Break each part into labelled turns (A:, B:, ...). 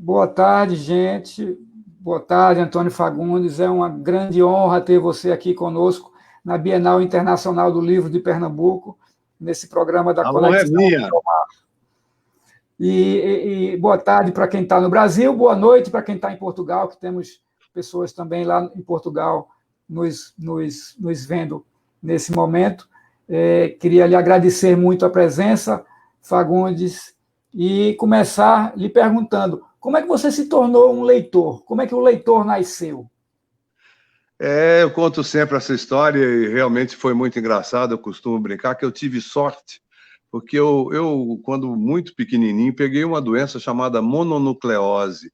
A: Boa tarde, gente. Boa tarde, Antônio Fagundes. É uma grande honra ter você aqui conosco na Bienal Internacional do Livro de Pernambuco, nesse programa da
B: A honra é
A: Conexão.
B: minha.
A: E boa tarde para quem está no Brasil, boa noite para quem está em Portugal, que temos pessoas também lá em Portugal nos vendo nesse momento. Queria lhe agradecer muito a presença, Fagundes, e começar lhe perguntando: como é que você se tornou um leitor? Como é que o leitor nasceu?
B: Eu conto sempre essa história e realmente foi muito engraçado. Eu costumo brincar que eu tive sorte, porque eu quando muito pequenininho, peguei uma doença chamada mononucleose.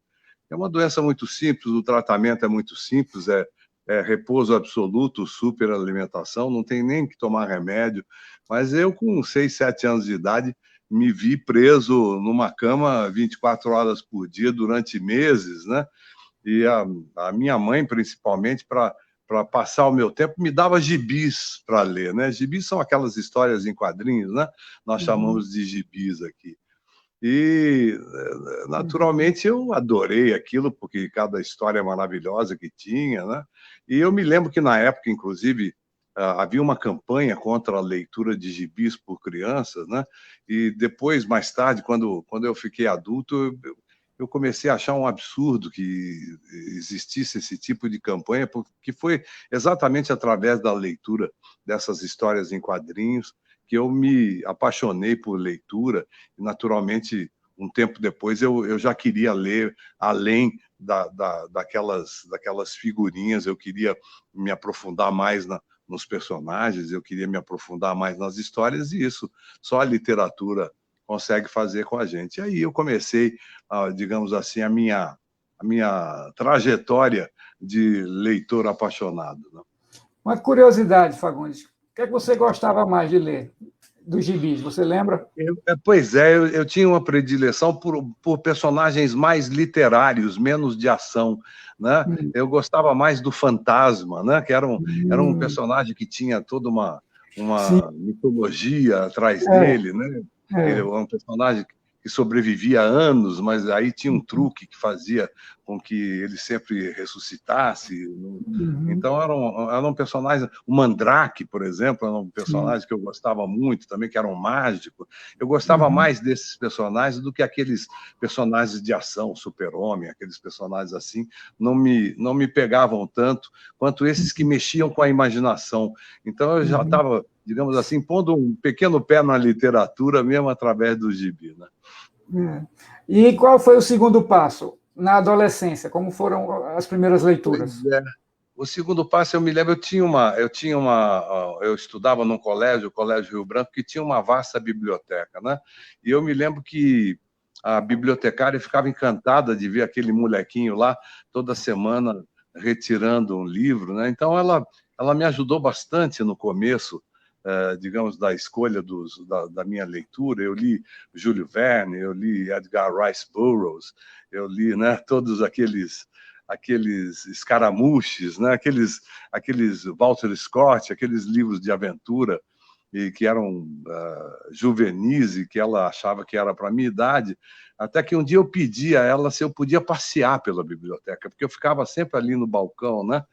B: É uma doença muito simples, o tratamento é muito simples, é repouso absoluto, superalimentação, não tem nem que tomar remédio. Mas eu, com 6, 7 anos de idade, me vi preso numa cama 24 horas por dia durante meses, né? E a minha mãe, principalmente, para passar o meu tempo, me dava gibis para ler, né? Gibis são aquelas histórias em quadrinhos, né? Nós chamamos de gibis aqui. E, naturalmente, eu adorei aquilo, porque cada história maravilhosa que tinha, né? E eu me lembro que, na época, inclusive, havia uma campanha contra a leitura de gibis por crianças, né? E depois, mais tarde, quando eu fiquei adulto, eu comecei a achar um absurdo que existisse esse tipo de campanha, porque foi exatamente através da leitura dessas histórias em quadrinhos que eu me apaixonei por leitura. E, naturalmente, um tempo depois, eu já queria ler além daquelas figurinhas, eu queria me aprofundar mais nos personagens, eu queria me aprofundar mais nas histórias, e isso só a literatura consegue fazer com a gente. E aí eu comecei, digamos assim, a minha trajetória de leitor apaixonado, né?
A: Uma curiosidade, Fagundes: o que é que você gostava mais de ler dos gibis? Você lembra?
B: Pois é, eu tinha uma predileção por personagens mais literários, menos de ação, né? Eu gostava mais do Fantasma, né? Que era um personagem que tinha toda
A: Sim,
B: uma mitologia atrás
A: é,
B: dele, né? Ele é
A: é.
B: um personagem que sobrevivia a anos, mas aí tinha um truque que fazia com que ele sempre ressuscitasse.
A: Uhum,
B: Então era um personagem, o Mandrake, por exemplo, era um
A: sim.
B: personagem que eu gostava muito também, que era um mágico. Eu gostava
A: Uhum,
B: mais desses personagens do que aqueles personagens de ação, Super-Homem, aqueles personagens assim, não me pegavam tanto quanto esses que mexiam com a imaginação. Então eu já
A: uhum.
B: estava, digamos assim, pondo um pequeno pé na literatura mesmo através do gibi, né?
A: É. E qual foi o segundo passo na adolescência? Como foram as primeiras
B: Pois
A: leituras?
B: é. O segundo passo, eu me lembro, eu estudava num colégio, o Colégio Rio Branco, que tinha uma vasta biblioteca, né? E eu me lembro que a bibliotecária ficava encantada de ver aquele molequinho lá toda semana retirando um livro, né? Então ela me ajudou bastante no começo, digamos, da escolha da minha leitura. Eu li Júlio Verne, eu li Edgar Rice Burroughs, eu li, né, todos aqueles escaramuches, né? aqueles Walter Scott, aqueles livros de aventura e que eram juvenis e que ela achava que era para a minha idade, até que um dia eu pedi a ela se eu podia passear pela biblioteca, porque eu ficava sempre ali no balcão, né?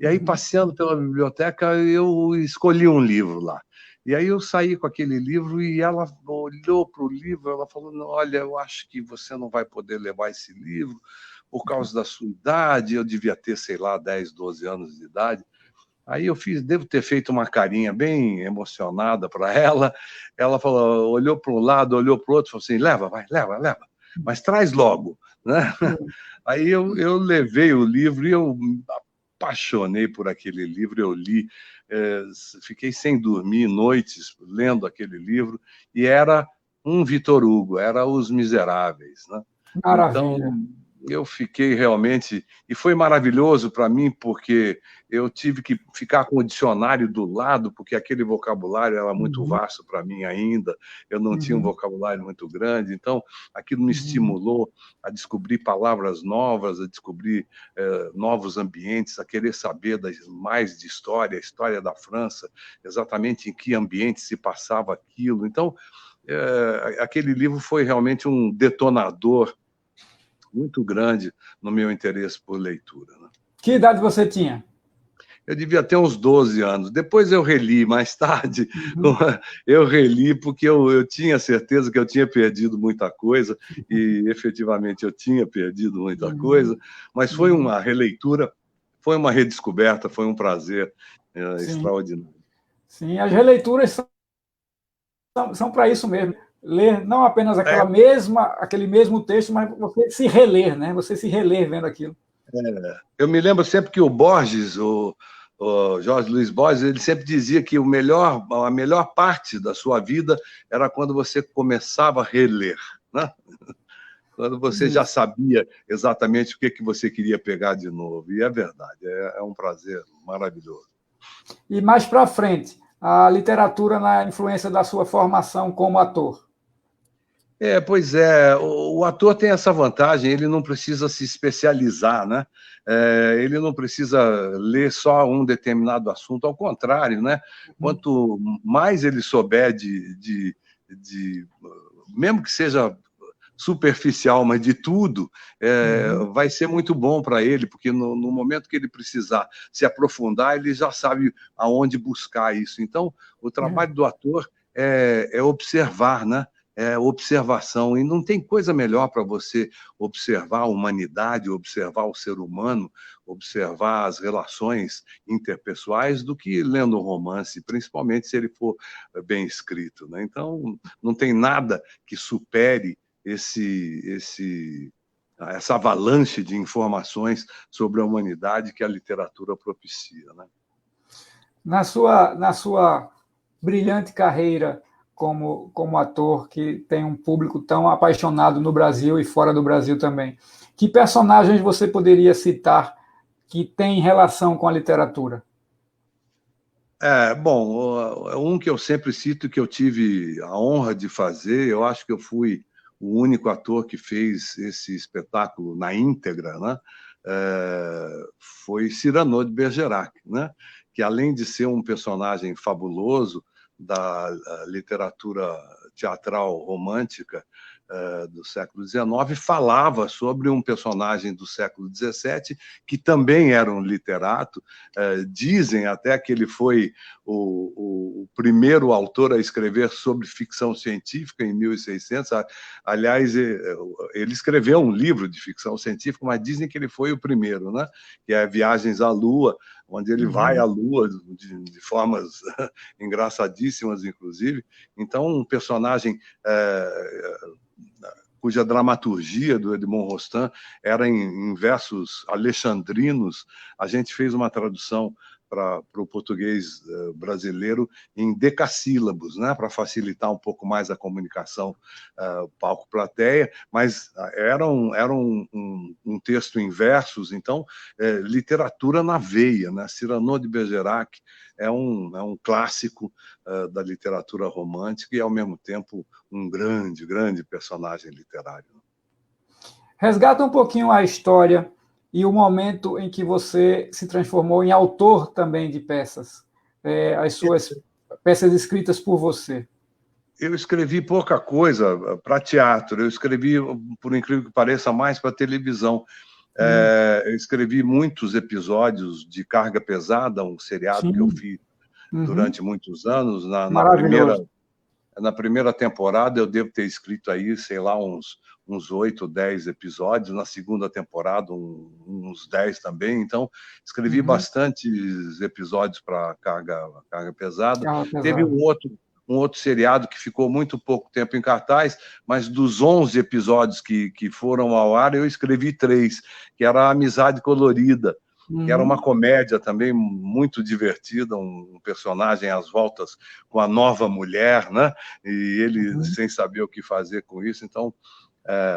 B: E aí,
A: Uhum.
B: passeando pela biblioteca, eu escolhi um livro lá. E aí eu saí com aquele livro e ela olhou para o livro, ela falou: "Não, olha, eu acho que você não vai poder levar esse livro por causa da sua idade." Eu devia ter, sei lá, 10, 12 anos de idade. Aí devo ter feito uma carinha bem emocionada para ela. Ela falou, olhou para um lado, olhou para o outro, falou assim: "Leva, vai, leva, leva, mas traz logo", né? Aí eu levei o livro e eu apaixonei por aquele livro. Eu li, fiquei sem dormir noites lendo aquele livro, e era um Victor Hugo, era Os Miseráveis, né? Então,
A: Maravilha.
B: eu fiquei realmente. E foi maravilhoso para mim, porque eu tive que ficar com o dicionário do lado, porque aquele vocabulário era muito
A: Uhum,
B: vasto para mim ainda, eu não tinha um
A: uhum,
B: vocabulário muito grande, então aquilo me
A: uhum,
B: estimulou a descobrir palavras novas, a descobrir novos ambientes, a querer saber mais de história, a história da França, exatamente em que ambiente se passava aquilo. Então, aquele livro foi realmente um detonador muito grande no meu interesse por leitura, né?
A: Que idade você tinha?
B: Eu devia ter uns 12 anos. Depois eu reli, mais tarde, eu reli porque eu tinha certeza que eu tinha perdido muita coisa, e efetivamente eu tinha perdido muita coisa, mas foi uma releitura, foi uma redescoberta, foi um prazer
A: Sim.
B: extraordinário.
A: Sim, as releituras são para isso mesmo. Ler não apenas aquele mesmo texto, mas você se reler, né? Você se reler vendo aquilo.
B: Eu me lembro sempre que o Borges, o Jorge Luiz Borges, ele sempre dizia que a melhor parte da sua vida era quando você começava a reler, né? Quando você já sabia exatamente o que você queria pegar de novo. E é verdade, é um prazer maravilhoso.
A: E mais para frente, a literatura na influência da sua formação como ator.
B: Pois é, o ator tem essa vantagem, ele não precisa se especializar, né? Ele não precisa ler só um determinado assunto, ao contrário, né? Quanto mais ele souber mesmo que seja superficial, mas de tudo, vai ser muito bom para ele, porque no momento que ele precisar se aprofundar, ele já sabe aonde buscar isso. Então, o trabalho do ator é observar, né? Observação, e não tem coisa melhor para você observar a humanidade, observar o ser humano, observar as relações interpessoais do que lendo um romance, principalmente se ele for bem escrito, né? Então, não tem nada que supere essa avalanche de informações sobre a humanidade que a literatura propicia, né?
A: Na sua brilhante carreira como ator, que tem um público tão apaixonado no Brasil e fora do Brasil também, que personagens você poderia citar que têm relação com a literatura?
B: Bom, um que eu sempre cito, que eu tive a honra de fazer, eu acho que eu fui o único ator que fez esse espetáculo na íntegra, né? Foi Cyrano de Bergerac, né? Que, além de ser um personagem fabuloso da literatura teatral romântica do século XIX, falava sobre um personagem do século XVII que também era um literato. Dizem até que ele foi o primeiro autor a escrever sobre ficção científica em 1600. Aliás, ele escreveu um livro de ficção científica, mas dizem que ele foi o primeiro, né? Que é Viagens à Lua, onde ele vai à Lua de formas engraçadíssimas, inclusive. Então, um personagem cuja dramaturgia do Edmond Rostand era em versos alexandrinos. A gente fez uma tradução para o português brasileiro em decassílabos, né, para facilitar um pouco mais a comunicação palco-plateia, mas era um texto em versos, então, literatura na veia, né? Cyrano de Bergerac é um clássico da literatura romântica e, ao mesmo tempo, um grande, grande personagem literário.
A: Resgata um pouquinho a história e o momento em que você se transformou em autor também de peças, as suas peças escritas por você.
B: Eu escrevi pouca coisa para teatro, eu escrevi, por incrível que pareça, mais para televisão. Eu escrevi muitos episódios de Carga Pesada, um seriado que eu fiz durante muitos anos. Na primeira temporada eu devo ter escrito aí, sei lá, uns 8, 10 episódios. Na segunda temporada, uns 10 também. Então, escrevi bastantes episódios para Carga Pesada. Teve um outro seriado que ficou muito pouco tempo em cartaz, mas dos 11 episódios que foram ao ar, eu escrevi 3, que era a Amizade Colorida, que era uma comédia também muito divertida, um personagem às voltas com a nova mulher, né? E ele sem saber o que fazer com isso. Então,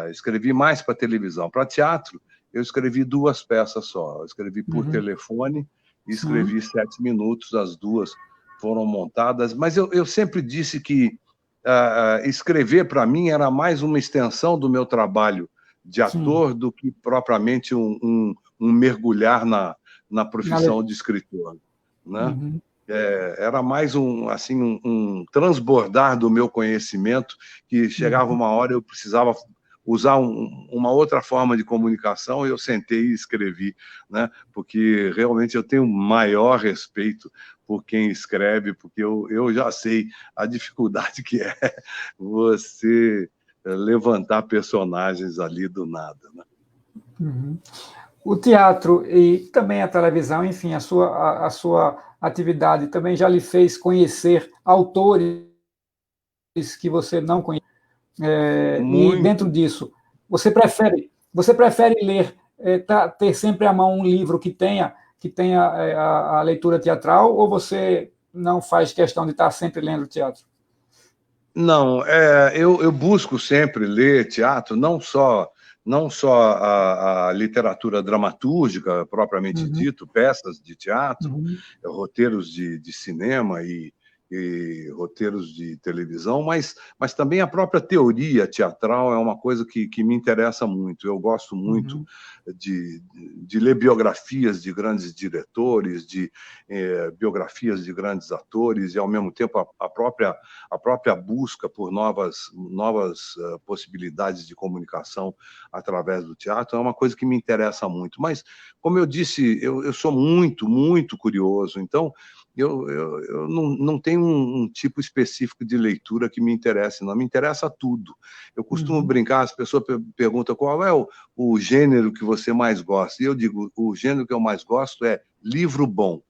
B: escrevi mais para televisão. Para teatro, eu escrevi 2 peças só. Eu escrevi Por Telefone e escrevi 7 Minutos, as 2 foram montadas. Mas eu sempre disse que escrever, para mim, era mais uma extensão do meu trabalho de ator do que propriamente um mergulhar na profissão de escritor, né? Era mais um transbordar do meu conhecimento, que chegava uma hora eu precisava usar uma outra forma de comunicação, eu sentei e escrevi, né? Porque realmente eu tenho maior respeito por quem escreve, porque eu já sei a dificuldade que é você levantar personagens ali do nada, né?
A: Uhum. O teatro e também a televisão, enfim, a sua atividade também já lhe fez conhecer autores que você não conhece. E dentro
B: Muito.
A: disso, você prefere ler, ter sempre à mão um livro que tenha a leitura teatral, ou você não faz questão de estar sempre lendo teatro?
B: Não, eu busco sempre ler teatro, não só a literatura dramatúrgica, propriamente
A: Uhum,
B: dito, peças de teatro,
A: uhum,
B: roteiros de cinema e roteiros de televisão, mas também a própria teoria teatral é uma coisa que me interessa muito. Eu gosto muito
A: uhum.
B: de ler biografias de grandes diretores, biografias de grandes atores, e, ao mesmo tempo, a própria busca por novas possibilidades de comunicação através do teatro é uma coisa que me interessa muito. Mas, como eu disse, eu sou muito, muito curioso, então eu não tenho um tipo específico de leitura que me interesse, não. Me interessa tudo. Eu costumo
A: Uhum.
B: brincar, as pessoas perguntam qual é o gênero que você mais gosta. E eu digo, o gênero que eu mais gosto é livro bom.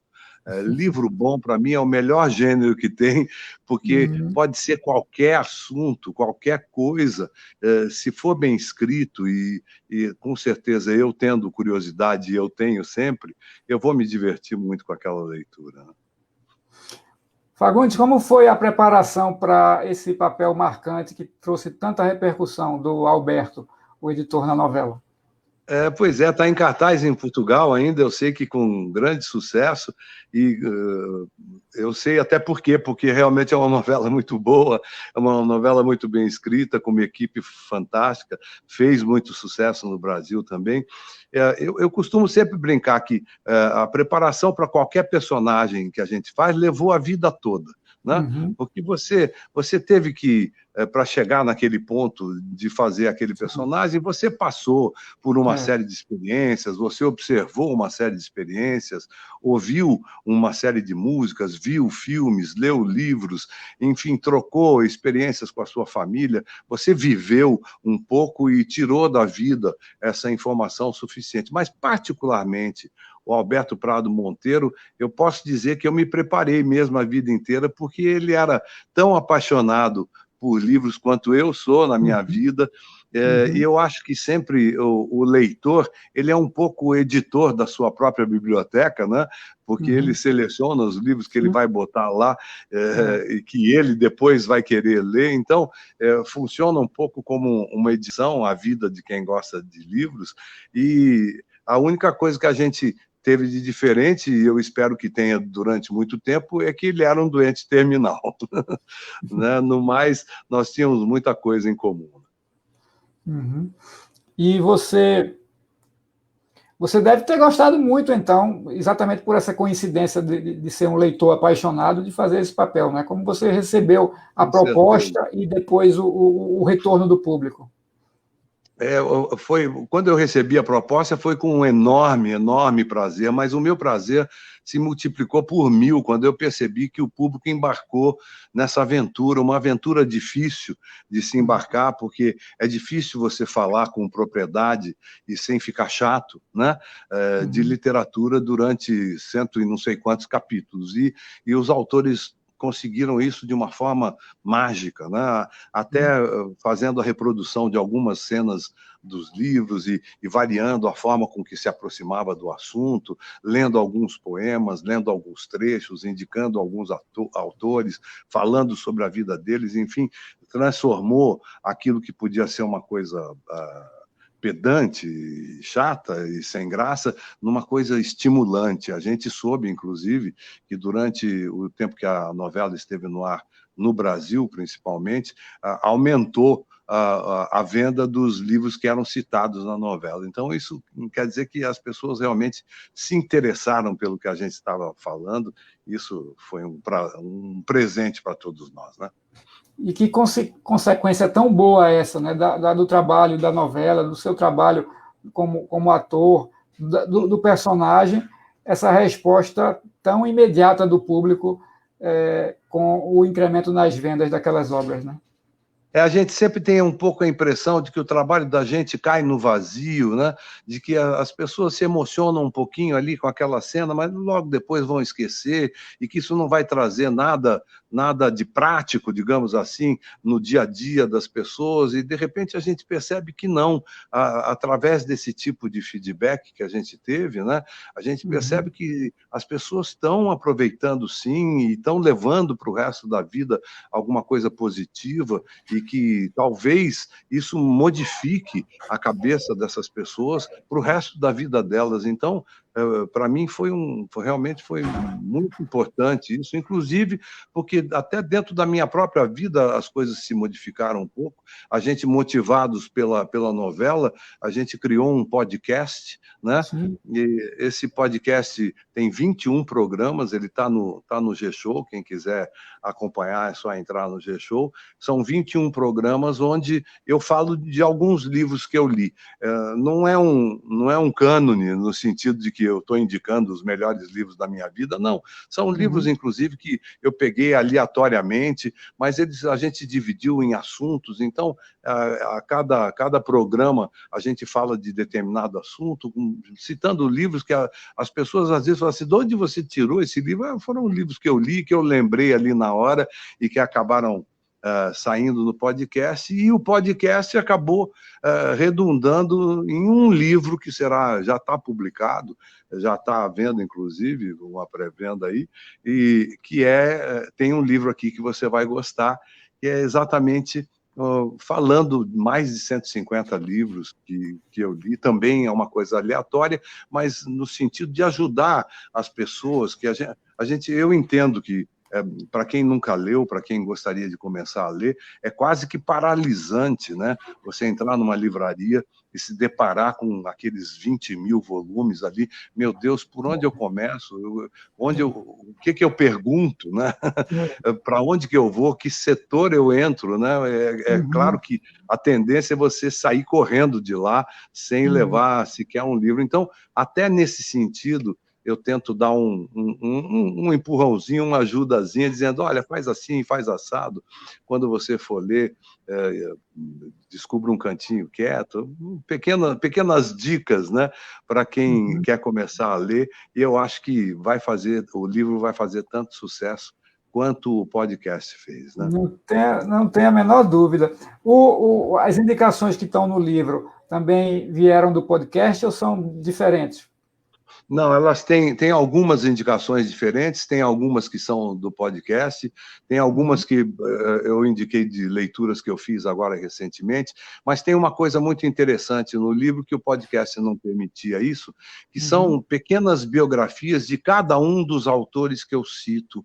B: Livro bom, para mim, é o melhor gênero que tem, porque
A: Uhum.
B: pode ser qualquer assunto, qualquer coisa, se for bem escrito, e com certeza eu tendo curiosidade, e eu tenho sempre, eu vou me divertir muito com aquela leitura, né?
A: Fagundes, como foi a preparação para esse papel marcante que trouxe tanta repercussão do Alberto, o editor na novela?
B: Pois é, está em cartaz em Portugal ainda, eu sei que com grande sucesso, e eu sei até por quê, porque realmente é uma novela muito boa, é uma novela muito bem escrita, com uma equipe fantástica, fez muito sucesso no Brasil também. Eu costumo sempre brincar que a preparação para qualquer personagem que a gente faz levou a vida toda, né?
A: Uhum.
B: Porque você teve que, para chegar naquele ponto de fazer aquele personagem, você passou por uma
A: É.
B: série de experiências, você observou uma série de experiências, ouviu uma série de músicas, viu filmes, leu livros, enfim, trocou experiências com a sua família, você viveu um pouco e tirou da vida essa informação suficiente. Mas, particularmente, o Alberto Prado Monteiro, eu posso dizer que eu me preparei mesmo a vida inteira, porque ele era tão apaixonado por livros quanto eu sou na minha
A: Uhum.
B: vida, e
A: Uhum.
B: eu acho que sempre o leitor, ele é um pouco o editor da sua própria biblioteca, né? Porque ele
A: Uhum.
B: seleciona os livros que ele
A: Sim.
B: vai botar lá,
A: É.
B: e que ele depois vai querer ler. Então, funciona um pouco como uma edição à vida de quem gosta de livros, e a única coisa que a gente teve de diferente, e eu espero que tenha durante muito tempo, é que ele era um doente terminal. Né? No mais, nós tínhamos muita coisa em comum.
A: Uhum. E você deve ter gostado muito, então, exatamente por essa coincidência de ser um leitor apaixonado, de fazer esse papel, né? Como você recebeu a
B: Com certeza.
A: proposta e depois o retorno do público.
B: Quando eu recebi a proposta, foi com um enorme, enorme prazer, mas o meu prazer se multiplicou por 1000 quando eu percebi que o público embarcou nessa aventura, uma aventura difícil de se embarcar, porque é difícil você falar com propriedade e sem ficar chato, né? De
A: Uhum.
B: literatura durante cento e não sei quantos capítulos. E os autores conseguiram isso de uma forma mágica, né? Até fazendo a reprodução de algumas cenas dos livros e variando a forma com que se aproximava do assunto, lendo alguns poemas, lendo alguns trechos, indicando alguns autores, falando sobre a vida deles, enfim, transformou aquilo que podia ser uma coisa pedante, chata e sem graça, numa coisa estimulante. A gente soube, inclusive, que durante o tempo que a novela esteve no ar, no Brasil principalmente, aumentou a venda dos livros que eram citados na novela. Então, isso quer dizer que as pessoas realmente se interessaram pelo que a gente estava falando. Isso foi um presente para todos nós, né?
A: E que consequência tão boa essa, né, do trabalho, da novela, do seu trabalho como ator, do personagem, essa resposta tão imediata do público com o incremento nas vendas daquelas obras, né?
B: A gente sempre tem um pouco a impressão de que o trabalho da gente cai no vazio, né? De que as pessoas se emocionam um pouquinho ali com aquela cena, mas logo depois vão esquecer, e que isso não vai trazer nada de prático, digamos assim, no dia a dia das pessoas, e de repente a gente percebe que não. Através desse tipo de feedback que a gente teve, né? A gente percebe que as pessoas estão aproveitando sim, e estão levando para o resto da vida alguma coisa positiva, e que talvez isso modifique a cabeça dessas pessoas para o resto da vida delas. Então, para mim realmente foi muito importante isso, inclusive porque até dentro da minha própria vida as coisas se modificaram um pouco. A gente, motivados pela novela, a gente criou um podcast, né?
A: Sim.
B: E esse podcast tem 21 programas, ele está no G-Show, quem quiser acompanhar é só entrar no G-Show. São 21 programas onde eu falo de alguns livros que eu li. Não é um cânone no sentido de que eu estou indicando os melhores livros da minha vida, não. São livros, inclusive, que eu peguei aleatoriamente, mas a gente dividiu em assuntos. Então, a cada programa, a gente fala de determinado assunto, citando livros que as pessoas às vezes falam assim: de onde você tirou esse livro? Foram livros que eu li, que eu lembrei ali na hora e que acabaram saindo no podcast, e o podcast acabou redundando em um livro que já está publicado, já está à venda, inclusive, uma pré-venda aí, e que tem um livro aqui que você vai gostar, que é exatamente falando mais de 150 livros que eu li. Também é uma coisa aleatória, mas no sentido de ajudar as pessoas, que eu entendo que para quem nunca leu, para quem gostaria de começar a ler, é quase que paralisante, né? Você entrar numa livraria e se deparar com aqueles 20 mil volumes ali. Meu Deus, por onde eu começo? O que eu pergunto, né? Para onde que eu vou? Que setor eu entro, né? Claro que a tendência é você sair correndo de lá sem levar sequer um livro. Então, até nesse sentido, eu tento dar um empurrãozinho, uma ajudazinha, dizendo: olha, faz assim, faz assado. Quando você for ler, descubra um cantinho quieto. Pequenas dicas, né, para quem quer começar a ler. E eu acho que o livro vai fazer tanto sucesso quanto o podcast fez, né?
A: Não tem a menor dúvida. As indicações que estão no livro também vieram do podcast ou são diferentes?
B: Não, elas têm algumas indicações diferentes, tem algumas que são do podcast, tem algumas que eu indiquei de leituras que eu fiz agora recentemente, mas tem uma coisa muito interessante no livro que o podcast não permitia isso, que são pequenas biografias de cada um dos autores que eu cito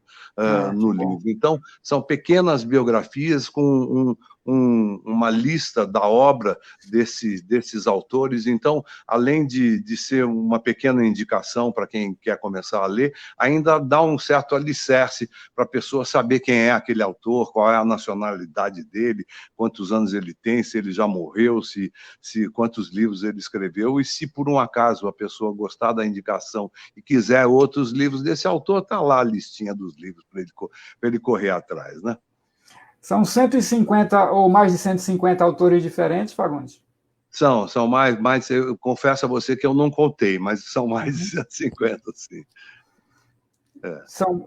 B: no livro. Então, são pequenas biografias com uma lista da obra desses autores. Então, além de ser uma pequena indicação para quem quer começar a ler, ainda dá um certo alicerce para a pessoa saber quem é aquele autor, qual é a nacionalidade dele, quantos anos ele tem, se ele já morreu, quantos livros ele escreveu, e se por um acaso a pessoa gostar da indicação e quiser outros livros desse autor, está lá a listinha dos livros para ele correr atrás, né?
A: São 150 ou mais de 150 autores diferentes, Fagundes?
B: São mais, eu confesso a você que eu não contei, mas são mais de 150, sim.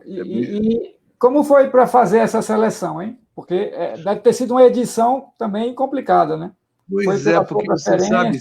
A: E como foi para fazer essa seleção, hein? Porque deve ter sido uma edição também complicada, né?
B: Pois é, porque você sabe,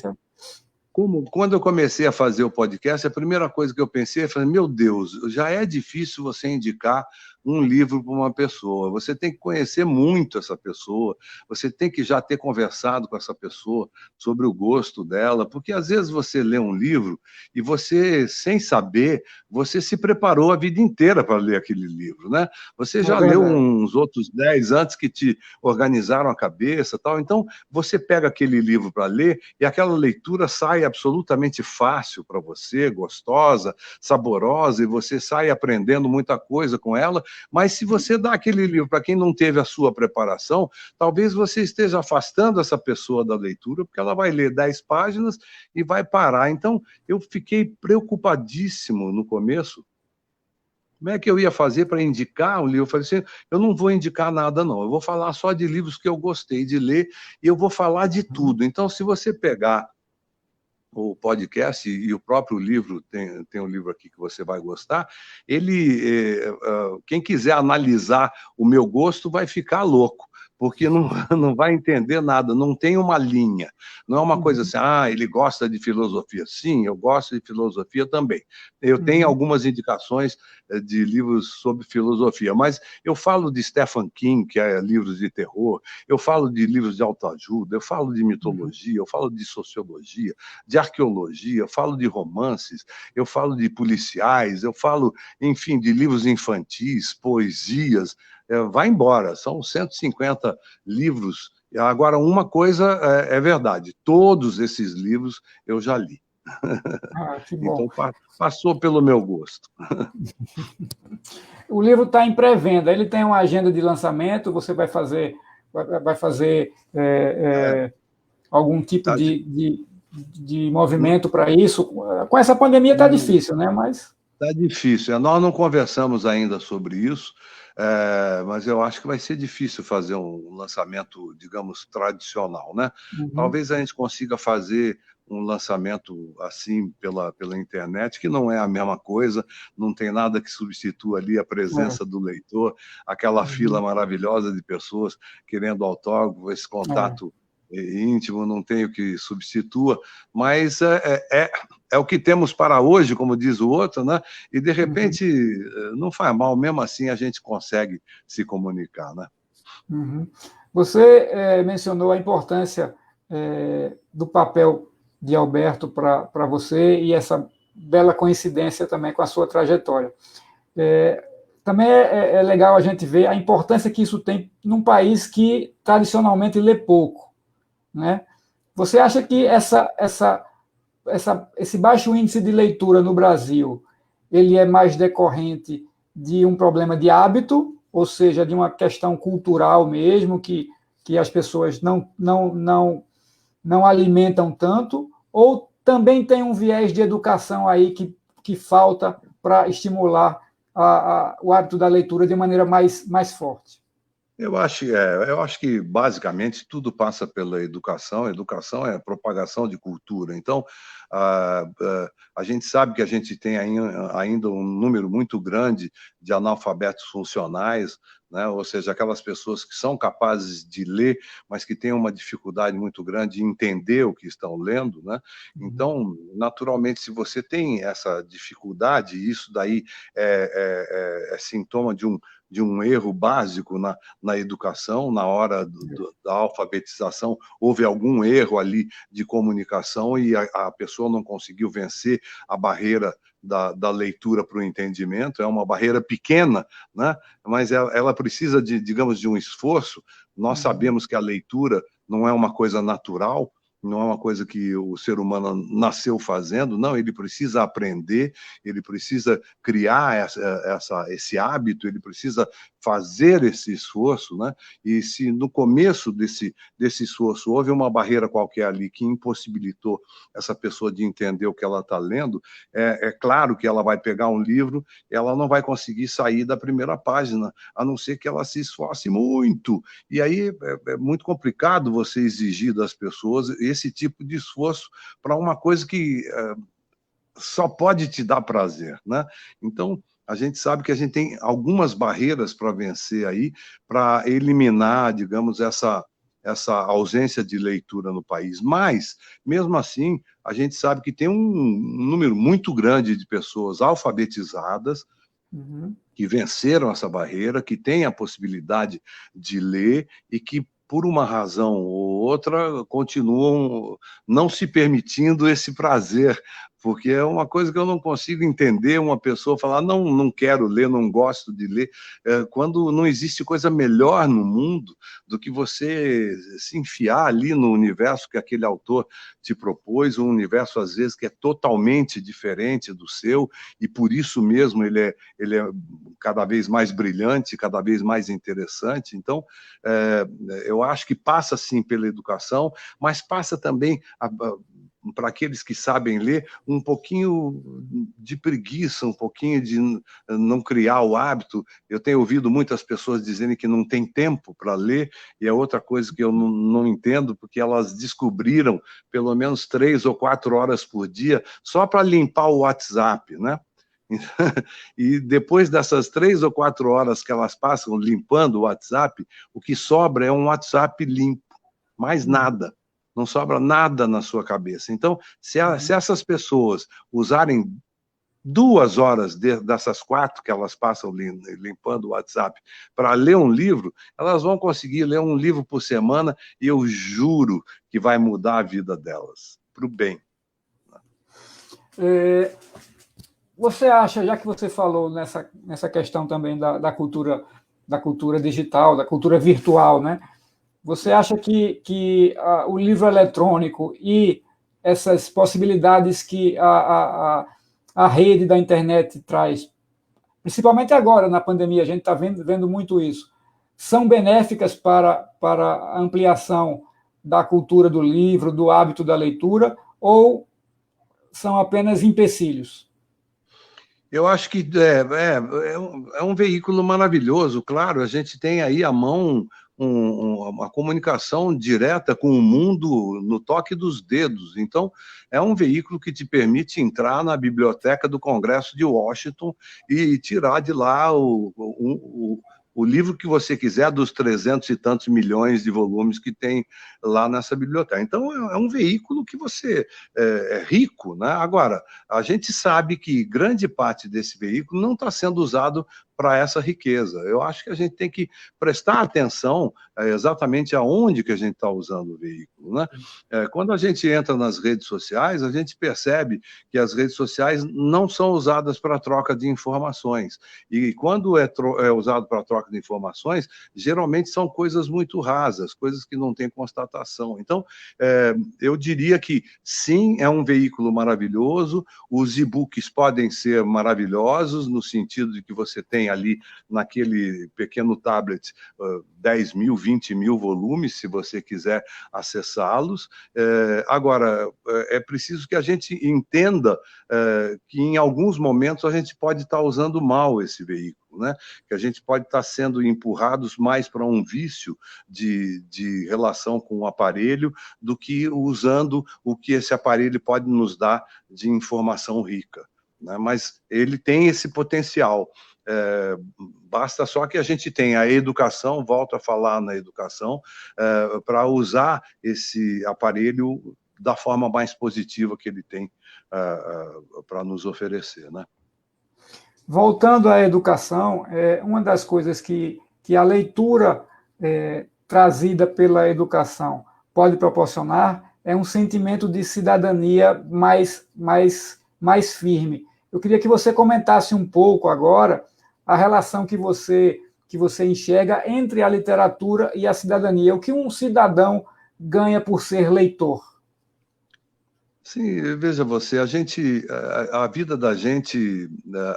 B: quando eu comecei a fazer o podcast, a primeira coisa que eu pensei foi: meu Deus, já é difícil você indicar um livro para uma pessoa. Você tem que conhecer muito essa pessoa, você tem que já ter conversado com essa pessoa sobre o gosto dela, porque às vezes você lê um livro e você, sem saber, você se preparou a vida inteira para ler aquele livro, né? Você já leu uns outros 10 antes que te organizaram a cabeça, tal. Então, você pega aquele livro para ler e aquela leitura sai absolutamente fácil para você, gostosa, saborosa, e você sai aprendendo muita coisa com ela, Mas se você dá aquele livro para quem não teve a sua preparação, talvez você esteja afastando essa pessoa da leitura, porque ela vai ler 10 páginas e vai parar. Então, eu fiquei preocupadíssimo no começo. Como é que eu ia fazer para indicar um livro? Eu falei assim, eu não vou indicar nada, não. Eu vou falar só de livros que eu gostei de ler e eu vou falar de tudo. Então, se você pegar o podcast e o próprio livro, tem um livro aqui que você vai gostar, quem quiser analisar o meu gosto vai ficar louco, porque não vai entender nada, não tem uma linha, não é uma coisa assim, ele gosta de filosofia. Sim, eu gosto de filosofia também. Eu tenho algumas indicações de livros sobre filosofia, mas eu falo de Stephen King, que é livros de terror, eu falo de livros de autoajuda, eu falo de mitologia, eu falo de sociologia, de arqueologia, eu falo de romances, eu falo de policiais, eu falo, enfim, de livros infantis, poesias. Vai embora, são 150 livros. Agora, uma coisa é verdade, todos esses livros eu já li.
A: Que bom.
B: Então, passou pelo meu gosto.
A: O livro está em pré-venda, ele tem uma agenda de lançamento, você vai fazer algum tipo de movimento para isso? Com essa pandemia está difícil, né? Mas
B: está difícil. Nós não conversamos ainda sobre isso, mas eu acho que vai ser difícil fazer um lançamento, digamos, tradicional, né? Talvez a gente consiga fazer um lançamento assim pela internet, que não é a mesma coisa, não tem nada que substitua ali a presença do leitor, aquela fila maravilhosa de pessoas querendo autógrafo, esse contato íntimo, não tem o que substitua, mas é o que temos para hoje, como diz o outro, né? E, de repente, não faz mal, mesmo assim a gente consegue se comunicar, né?
A: Você mencionou a importância do papel de Alberto para você e essa bela coincidência também com a sua trajetória. Também é legal a gente ver a importância que isso tem num país que tradicionalmente lê pouco, né? Você acha que esse baixo índice de leitura no Brasil ele é mais decorrente de um problema de hábito, ou seja, de uma questão cultural mesmo, que as pessoas não alimentam tanto, ou também tem um viés de educação aí que falta para estimular o hábito da leitura de maneira mais forte?
B: Eu acho que, basicamente, tudo passa pela educação. Educação é propagação de cultura. Então, a gente sabe que a gente tem ainda um número muito grande de analfabetos funcionais, né? Ou seja, aquelas pessoas que são capazes de ler, mas que têm uma dificuldade muito grande de entender o que estão lendo, né? Então, naturalmente, se você tem essa dificuldade, isso daí é sintoma de um erro básico na educação, na hora da alfabetização, houve algum erro ali de comunicação e a pessoa não conseguiu vencer a barreira da leitura para o entendimento. É uma barreira pequena, né? Mas ela precisa digamos, de um esforço. Nós sabemos que a leitura não é uma coisa natural, não é uma coisa que o ser humano nasceu fazendo, não, ele precisa aprender, ele precisa criar esse hábito, ele precisa fazer esse esforço, né? E se no começo desse esforço houve uma barreira qualquer ali que impossibilitou essa pessoa de entender o que ela está lendo, é claro que ela vai pegar um livro, ela não vai conseguir sair da primeira página, a não ser que ela se esforce muito. E aí é muito complicado você exigir das pessoas esse tipo de esforço para uma coisa que só pode te dar prazer, né? Então, a gente sabe que a gente tem algumas barreiras para vencer aí, para eliminar, digamos, essa ausência de leitura no país. Mas, mesmo assim, a gente sabe que tem um número muito grande de pessoas alfabetizadas que venceram essa barreira, que têm a possibilidade de ler e que, por uma razão ou outra, continuam não se permitindo esse prazer porque é uma coisa que eu não consigo entender, uma pessoa falar, não quero ler, não gosto de ler, quando não existe coisa melhor no mundo do que você se enfiar ali no universo que aquele autor te propôs, um universo, às vezes, que é totalmente diferente do seu, e por isso mesmo ele é cada vez mais brilhante, cada vez mais interessante. Então, eu acho que passa, sim, pela educação, mas passa também para aqueles que sabem ler, um pouquinho de preguiça, um pouquinho de não criar o hábito. Eu tenho ouvido muitas pessoas dizerem que não tem tempo para ler, e é outra coisa que eu não entendo, porque elas descobriram pelo menos 3 ou 4 horas por dia só para limpar o WhatsApp, né? E depois dessas 3 ou 4 horas que elas passam limpando o WhatsApp, o que sobra é um WhatsApp limpo, mais nada. Não sobra nada na sua cabeça. Então, se essas pessoas usarem 2 horas dessas 4 que elas passam limpando o WhatsApp para ler um livro, elas vão conseguir ler um livro por semana, e eu juro que vai mudar a vida delas, para o bem.
A: Você acha, já que você falou nessa questão também da cultura digital, da cultura virtual, né? Você acha que o livro eletrônico e essas possibilidades que a rede da internet traz, principalmente agora na pandemia, a gente está vendo muito isso, são benéficas para a ampliação da cultura do livro, do hábito da leitura, ou são apenas empecilhos?
B: Eu acho que é um veículo maravilhoso, claro, a gente tem aí à mão uma comunicação direta com o mundo no toque dos dedos. Então, é um veículo que te permite entrar na biblioteca do Congresso de Washington e tirar de lá o livro que você quiser, dos 300 e tantos milhões de volumes que tem lá nessa biblioteca. Então, é um veículo que você é rico, né? Agora, a gente sabe que grande parte desse veículo não está sendo usado para essa riqueza. Eu acho que a gente tem que prestar atenção exatamente aonde que a gente está usando o veículo, né? Quando a gente entra nas redes sociais, a gente percebe que as redes sociais não são usadas para troca de informações. E quando é usado para troca de informações, geralmente são coisas muito rasas, coisas que não têm constatação. Então, eu diria que sim, é um veículo maravilhoso, os e-books podem ser maravilhosos, no sentido de que você tem ali naquele pequeno tablet 10 mil, 20 mil volumes, se você quiser acessá-los. Agora, é preciso que a gente entenda que em alguns momentos a gente pode estar usando mal esse veículo, né? Que a gente pode estar sendo empurrados mais para um vício de relação com o aparelho do que usando o que esse aparelho pode nos dar de informação rica, né? Mas ele tem esse potencial. Basta só que a gente tenha a educação, volto a falar na educação, para usar esse aparelho da forma mais positiva que ele tem para nos oferecer, né?
A: Voltando à educação, uma das coisas que a leitura trazida pela educação pode proporcionar é um sentimento de cidadania mais firme. Eu queria que você comentasse um pouco agora a relação que você enxerga entre a literatura e a cidadania. O que um cidadão ganha por ser leitor?
B: Sim, veja você, a vida da gente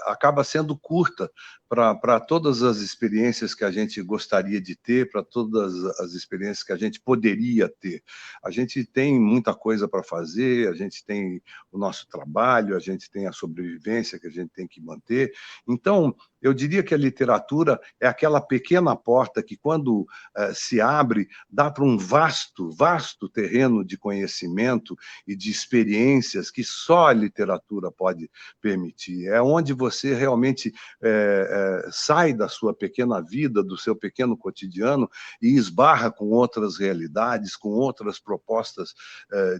B: acaba sendo curta para todas as experiências que a gente gostaria de ter, para todas as experiências que a gente poderia ter. A gente tem muita coisa para fazer, a gente tem o nosso trabalho, a gente tem a sobrevivência que a gente tem que manter. Então, eu diria que a literatura é aquela pequena porta que, quando se abre, dá para um vasto, vasto terreno de conhecimento e de experiências que só a literatura pode permitir. É onde você realmente sai da sua pequena vida, do seu pequeno cotidiano, e esbarra com outras realidades, com outras propostas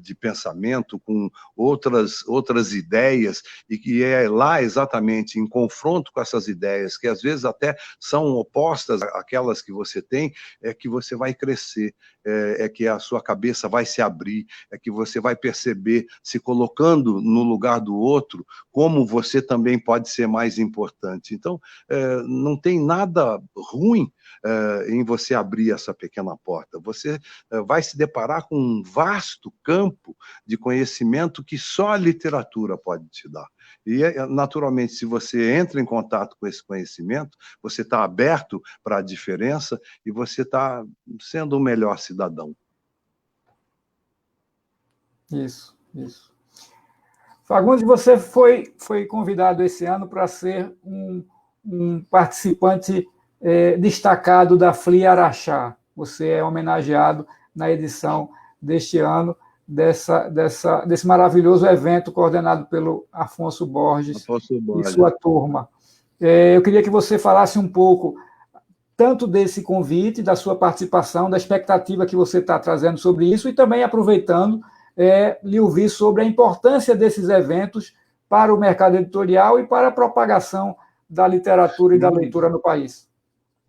B: de pensamento, com outras ideias, e que é lá exatamente em confronto com essas ideias, que às vezes até são opostas àquelas que você tem, é que você vai crescer, é que a sua cabeça vai se abrir, é que você vai perceber você se colocando no lugar do outro, como você também pode ser mais importante. Então, não tem nada ruim em você abrir essa pequena porta. Você vai se deparar com um vasto campo de conhecimento que só a literatura pode te dar. E, naturalmente, se você entra em contato com esse conhecimento, você está aberto para a diferença e você está sendo o melhor cidadão.
A: Isso, isso. Fagundes, você foi convidado esse ano para ser um participante destacado da FLI Araxá. Você é homenageado na edição deste ano desse maravilhoso evento coordenado pelo Afonso Borges e sua turma. Eu queria que você falasse um pouco tanto desse convite, da sua participação, da expectativa que você está trazendo sobre isso, e também aproveitando, lhe ouvir sobre a importância desses eventos para o mercado editorial e para a propagação da literatura e da leitura no país.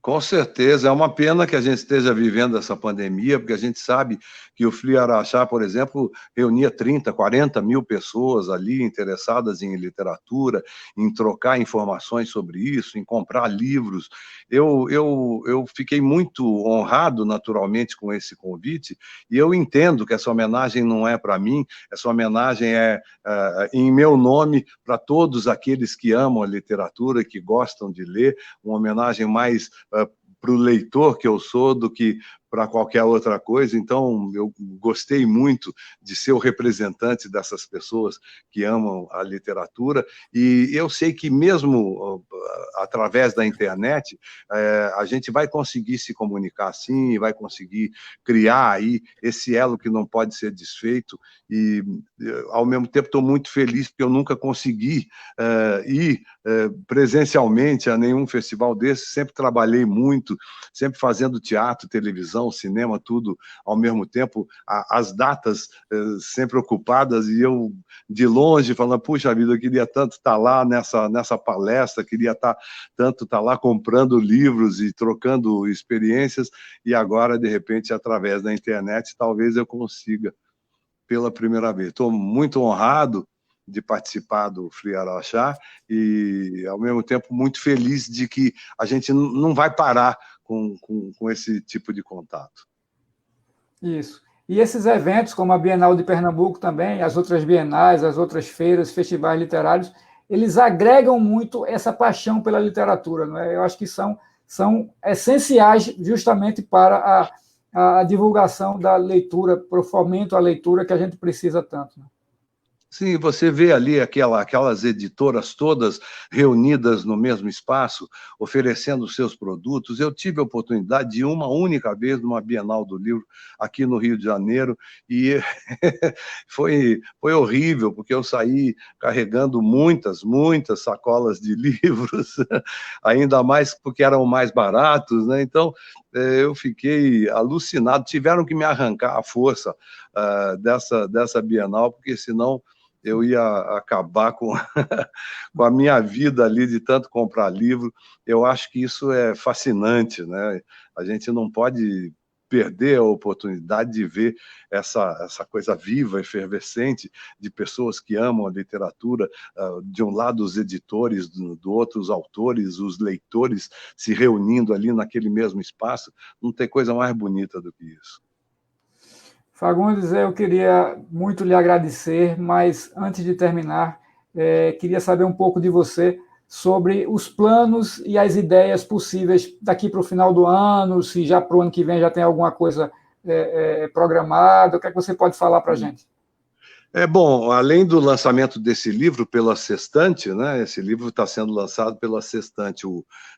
B: Com certeza, é uma pena que a gente esteja vivendo essa pandemia, porque a gente sabe que o FLI Araxá, por exemplo, reunia 30, 40 mil pessoas ali interessadas em literatura, em trocar informações sobre isso, em comprar livros. Eu fiquei muito honrado, naturalmente, com esse convite, e eu entendo que essa homenagem não é para mim, essa homenagem é em meu nome para todos aqueles que amam a literatura, que gostam de ler, uma homenagem mais para o leitor que eu sou do que para qualquer outra coisa. Então, eu gostei muito de ser o representante dessas pessoas que amam a literatura, e eu sei que mesmo através da internet, a gente vai conseguir se comunicar assim, e vai conseguir criar aí esse elo que não pode ser desfeito, e ao mesmo tempo estou muito feliz porque eu nunca consegui ir presencialmente a nenhum festival desse, sempre trabalhei muito, sempre fazendo teatro, televisão, cinema, tudo ao mesmo tempo, as datas sempre ocupadas, e eu de longe falando, puxa vida, eu queria tanto estar lá nessa palestra, queria tanto estar lá comprando livros e trocando experiências, e agora, de repente, através da internet, talvez eu consiga pela primeira vez. Estou muito honrado de participar do FLI Araxá e, ao mesmo tempo, muito feliz de que a gente não vai parar com esse tipo de contato.
A: Isso. E esses eventos, como a Bienal de Pernambuco também, as outras bienais, as outras feiras, festivais literários, eles agregam muito essa paixão pela literatura, não é? Eu acho que são essenciais justamente para a divulgação da leitura, para o fomento à leitura que a gente precisa tanto, né?
B: Sim, você vê ali aquelas editoras todas reunidas no mesmo espaço, oferecendo seus produtos. Eu tive a oportunidade de ir uma única vez numa Bienal do Livro aqui no Rio de Janeiro, e foi horrível, porque eu saí carregando muitas sacolas de livros, ainda mais porque eram mais baratos, né? Então, eu fiquei alucinado. Tiveram que me arrancar à força dessa Bienal, porque senão eu ia acabar com a minha vida ali de tanto comprar livro. Eu acho que isso é fascinante, né? A gente não pode perder a oportunidade de ver essa coisa viva, efervescente, de pessoas que amam a literatura, de um lado os editores, do outro os autores, os leitores se reunindo ali naquele mesmo espaço. Não tem coisa mais bonita do que isso.
A: Fagundes, eu queria muito lhe agradecer, mas antes de terminar, queria saber um pouco de você sobre os planos e as ideias possíveis daqui para o final do ano, se já para o ano que vem já tem alguma coisa programada, o que é que você pode falar para a gente?
B: Bom, além do lançamento desse livro pela Sextante, né? Esse livro está sendo lançado pela Sextante,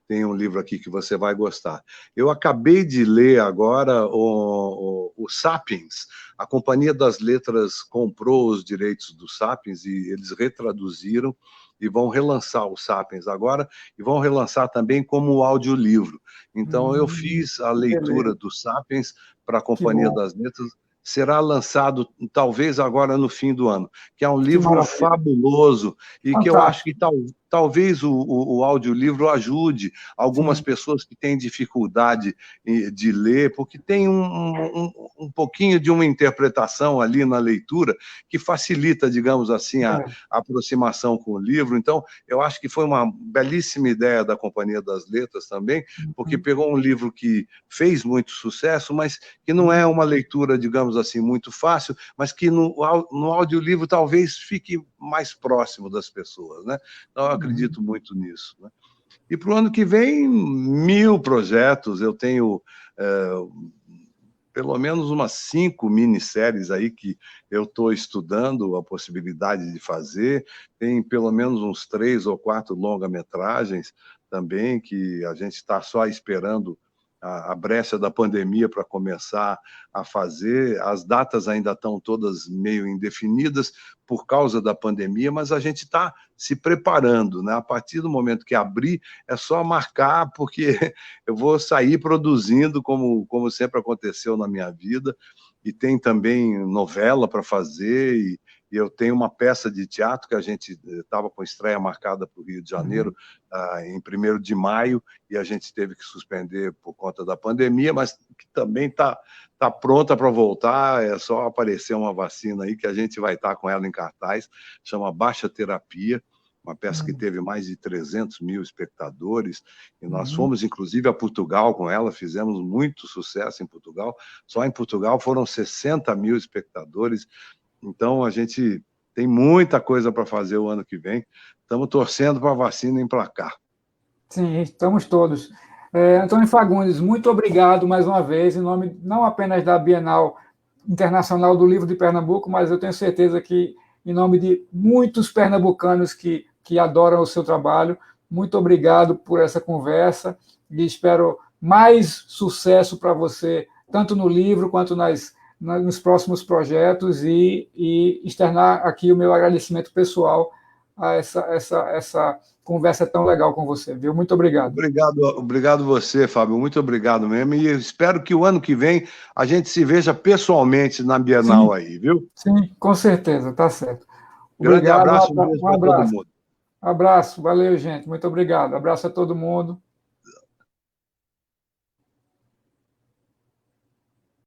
B: tem um livro aqui que você vai gostar. Eu acabei de ler agora o Sapiens. A Companhia das Letras comprou os direitos do Sapiens e eles retraduziram e vão relançar o Sapiens agora, e vão relançar também como audiolivro. Então, eu fiz a leitura do Sapiens para a Companhia das Letras. Será lançado talvez agora no fim do ano, que é um livro fabuloso e que eu acho que talvez o audiolivro ajude algumas pessoas que têm dificuldade de ler, porque tem um pouquinho de uma interpretação ali na leitura que facilita, digamos assim, a aproximação com o livro. Então, eu acho que foi uma belíssima ideia da Companhia das Letras também, porque pegou um livro que fez muito sucesso, mas que não é uma leitura, digamos assim, muito fácil, mas que no audiolivro talvez fique mais próximo das pessoas, né? Então, eu acredito muito nisso, né? E para o ano que vem, 1000 projetos. Eu tenho pelo menos umas 5 minisséries aí que eu estou estudando a possibilidade de fazer. Tem pelo menos uns 3 ou 4 longa-metragens também, que a gente está só esperando a brecha da pandemia para começar a fazer. As datas ainda estão todas meio indefinidas por causa da pandemia, mas a gente está se preparando, né? A partir do momento que abrir, é só marcar, porque eu vou sair produzindo, como sempre aconteceu na minha vida. E tem também novela para fazer, e eu tenho uma peça de teatro que a gente estava com estreia marcada para o Rio de Janeiro em 1º de maio, e a gente teve que suspender por conta da pandemia, mas que também está pronta para voltar. É só aparecer uma vacina aí que a gente vai estar com ela em cartaz. Chama Baixa Terapia, uma peça que teve mais de 300 mil espectadores, e nós fomos, inclusive, a Portugal com ela, fizemos muito sucesso em Portugal. Só em Portugal foram 60 mil espectadores. Então, a gente tem muita coisa para fazer o ano que vem. Estamos torcendo para a vacina emplacar.
A: Sim, estamos todos. Antônio Fagundes, muito obrigado mais uma vez, em nome não apenas da Bienal Internacional do Livro de Pernambuco, mas eu tenho certeza que em nome de muitos pernambucanos que adoram o seu trabalho. Muito obrigado por essa conversa e espero mais sucesso para você, tanto no livro quanto nos próximos projetos, e externar aqui o meu agradecimento pessoal a essa conversa tão legal com você, viu? Muito obrigado.
B: Obrigado você, Fábio, muito obrigado mesmo, e espero que o ano que vem a gente se veja pessoalmente na Bienal. Sim, aí, viu?
A: Sim, com certeza, tá certo.
B: Grande abraço, um beijo para todo mundo.
A: Abraço, valeu, gente, muito obrigado. Abraço a todo mundo.